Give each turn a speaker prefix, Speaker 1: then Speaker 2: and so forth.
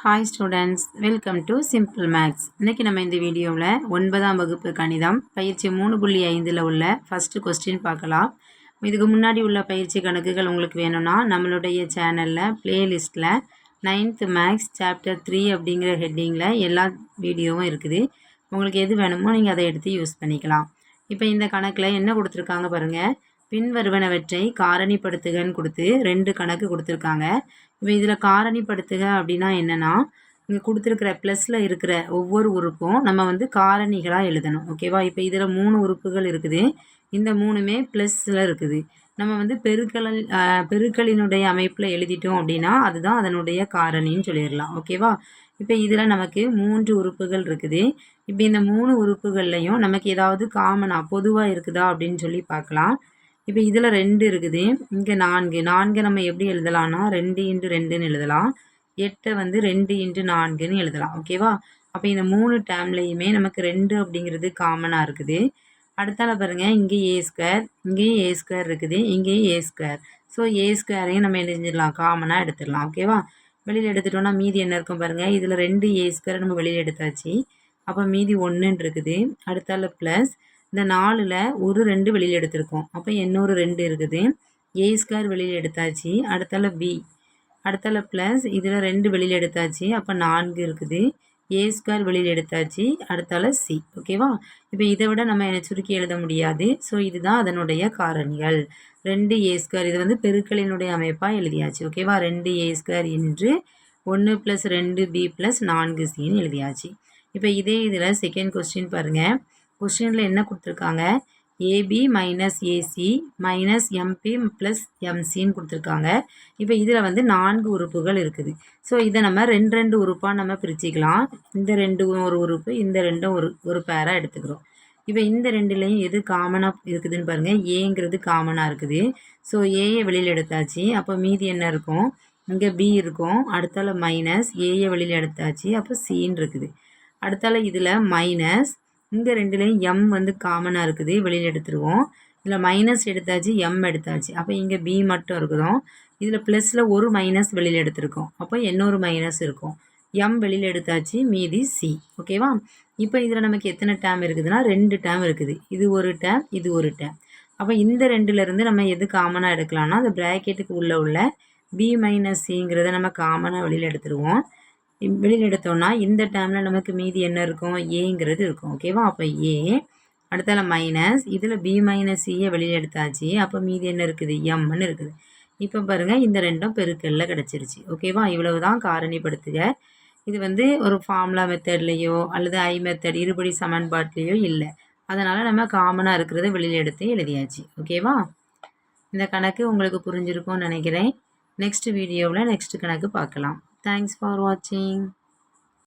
Speaker 1: Hi students, welcome to simple maths. இன்றைக்கி நம்ம இந்த வீடியோவில் 9ஆம் வகுப்பு கணிதம் பயிற்சி 3.5 உள்ள ஃபஸ்ட்டு கொஸ்டின் பார்க்கலாம். இதுக்கு முன்னாடி உள்ள பயிற்சி கணக்குகள் உங்களுக்கு வேணும்னா நம்மளுடைய சேனலில் ப்ளேலிஸ்ட்டில் 9th மேக்ஸ் சாப்டர் 3 அப்படிங்கிற ஹெட்டிங்கில் எல்லா வீடியோவும் இருக்குது. உங்களுக்கு எது வேணுமோ நீங்கள் அதை எடுத்து யூஸ் பண்ணிக்கலாம். இப்போ இந்த கணக்கில் என்ன கொடுத்துருக்காங்க பாருங்கள். பின்வருவனவற்றை காரணிப்படுத்துகன்னு கொடுத்து 2 கணக்கு கொடுத்துருக்காங்க. இப்போ இதில் காரணிப்படுத்துக அப்படின்னா என்னென்னா, இங்கே கொடுத்துருக்கிற ப்ளஸில் இருக்கிற ஒவ்வொரு உறுப்பும் நம்ம வந்து காரணிகளாக எழுதணும். ஓகேவா? இப்போ இதில் 3 உறுப்புகள் இருக்குது. இந்த 3மே ப்ளஸில் இருக்குது. நம்ம வந்து பெருக்கலினுடைய அமைப்பில் எழுதிட்டோம் அப்படின்னா அதுதான் அதனுடைய காரணின்னு சொல்லிடலாம். ஓகேவா? இப்போ இதில் நமக்கு 3 உறுப்புகள் இருக்குது. இப்போ இந்த 3 உறுப்புகள்லையும் நமக்கு ஏதாவது காமனாக பொதுவாக இருக்குதா அப்படின்னு சொல்லி பார்க்கலாம். இப்போ இதில் 2 இருக்குது, இங்கே 4 நம்ம எப்படி எழுதலாம்னா 2 × 2ன்னு எழுதலாம். 8 வந்து 2 × 4ன்னு எழுதலாம். ஓகேவா? அப்போ இந்த 3 டேர்ம்லையுமே நமக்கு 2 அப்படிங்கிறது காமனாக இருக்குது. அடுத்தால பாருங்கள், இங்கே a², இங்கேயும் a² இருக்குது, இங்கேயும் a². ஸோ a²ஐயும் நம்ம என்ன செஞ்சிடலாம், காமனாக எடுத்துடலாம். ஓகேவா? வெளியில் எடுத்துட்டோன்னா மீதி என்ன இருக்கும் பாருங்கள். இதில் 2 a² நம்ம வெளியில் எடுத்தாச்சு. அப்போ மீதி 1ன்னு இருக்குது. அடுத்தால ப்ளஸ் இந்த 4ல் ஒரு 2 வெளியில் எடுத்திருக்கோம். அப்போ இன்னொரு 2 இருக்குது. a² வெளியில் எடுத்தாச்சு. அடுத்தால b, அடுத்தால ப்ளஸ் இதில் 2 வெளியில் எடுத்தாச்சு. அப்போ 4 இருக்குது. a² வெளியில் எடுத்தாச்சு. அடுத்தால c. ஓகேவா? இப்போ இதை விட நம்ம என்ன சுருக்கி எழுத முடியாது. ஸோ இதுதான் அதனுடைய காரணிகள். 2a², இது வந்து பெருக்கலினுடைய அமைப்பாக எழுதியாச்சு. ஓகேவா? 2a² என்று 1 + 2b + 4cன்னு எழுதியாச்சு. இப்போ இதே இதில் செகண்ட் கொஸ்டின் பாருங்கள். கொஸ்டினில் என்ன கொடுத்துருக்காங்க, AB - AC - MP + MCன்னு கொடுத்துருக்காங்க. இப்போ இதில் வந்து 4 உறுப்புகள் இருக்குது. ஸோ இதை நம்ம 2 உறுப்பாக நம்ம பிரிச்சுக்கலாம். இந்த 2 ஒரு உறுப்பு, இந்த 2 ஒரு பேராக எடுத்துக்கிறோம். இப்போ இந்த 2லையும் எது காமனாக இருக்குதுன்னு பாருங்கள். ஏங்கிறது காமனாக இருக்குது. ஸோ ஏயை வெளியில் எடுத்தாச்சு. அப்போ மீதி என்ன இருக்கும், இங்கே B இருக்கும். அடுத்தால மைனஸ், ஏயை வெளியில் எடுத்தாச்சு. அப்போ சின்னு இருக்குது. அடுத்தால இதில் மைனஸ், இங்கே 2லையும் m வந்து காமனாக இருக்குது, வெளியில் எடுத்துருவோம். இதில் மைனஸ் எடுத்தாச்சு, m எடுத்தாச்சு. அப்போ இங்கே b மட்டும் இருக்குதும். இதில் ப்ளஸில் ஒரு மைனஸ் வெளியில் எடுத்திருக்கோம். அப்போ இன்னொரு மைனஸ் இருக்கும். m வெளியில் எடுத்தாச்சு, மீதி c. ஓகேவா? இப்போ இதில் நமக்கு எத்தனை டேர்ம் இருக்குதுன்னா 2 டேர்ம் இருக்குது. இது ஒரு டேர்ம், இது ஒரு டேர்ம். அப்போ இந்த 2லேருந்து நம்ம எது காமனாக எடுக்கலாம்னா அந்த ப்ராக்கெட்டுக்கு உள்ள b - cங்கிறத நம்ம காமனாக வெளியில் எடுத்துருவோம். வெளியில் எடுத்தோம்னா இந்த டேர்மில் நமக்கு மீதி என்ன இருக்கும், ஏங்கிறது இருக்கும். ஓகேவா? அப்போ ஏ, அடுத்தால மைனஸ், இதில் b - cயை வெளியில் எடுத்தாச்சு. அப்போ மீதி என்ன இருக்குது, mன்னு இருக்குது. இப்போ பாருங்கள், இந்த 2ம் பெருக்கல்ல கிடச்சிருச்சு. ஓகேவா? இவ்வளவு தான் காரணிப்படுத்துக. இது வந்து ஒரு ஃபார்முலா மெத்தட்லேயோ அல்லது ஐ மெத்தட் இருபடி சமன்பாட்டிலையோ இல்லை. அதனால் நம்ம காமனாக இருக்கிறத வெளியில் எடுத்து எழுதியாச்சு. ஓகேவா? இந்த கணக்கு உங்களுக்கு புரிஞ்சிருக்கும்னு நினைக்கிறேன். நெக்ஸ்ட் வீடியோவில் நெக்ஸ்ட் கணக்கு பார்க்கலாம். Thanks for watching.